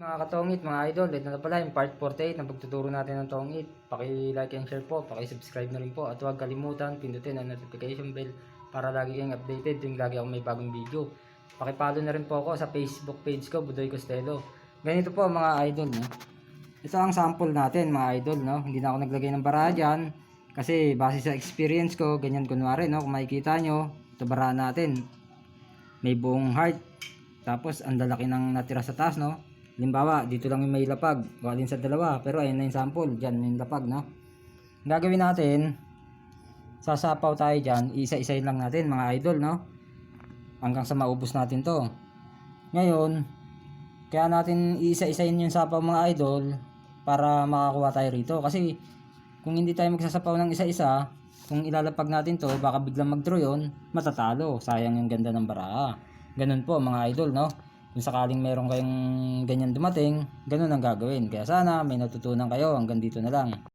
Mga katongit, mga idol, ito na pala yung part 48 ng pagtuturo natin ng tongit. Paki-like and share po, paki-subscribe na rin po at huwag kalimutan pindutin ang notification bell para lagi kayong updated tuwing lagi ako may bagong video. Paki-follow na rin po ako sa Facebook page ko, Budoy Costello. Ganito po mga idol, no? Ito ang sample natin mga idol, no? Hindi na ako naglagay ng bara dyan kasi base sa experience ko, ganyan kunwari, no? Kung makikita nyo, ito bara natin. May buong heart. Tapos ang lalaki ng natira sa taas, no? Halimbawa, dito lang yung may lapag, galing sa dalawa, pero ayun na yung sample, dyan yung lapag, no? Ang gagawin natin, sasapaw tayo dyan, isa-isayin lang natin mga idol, no? Hanggang sa maubos natin to. Ngayon, kaya natin isa-isayin yung sapaw mga idol, para makakuha tayo rito. Kasi, kung hindi tayo magsasapaw ng isa-isa, kung ilalapag natin to, baka biglang mag-draw yun, matatalo. Sayang yung ganda ng bara. Ganun po mga idol, no? Kung sakaling meron kayong ganyan dumating, ganun ang gagawin. Kaya sana may natutunan kayo. Hanggang dito na lang.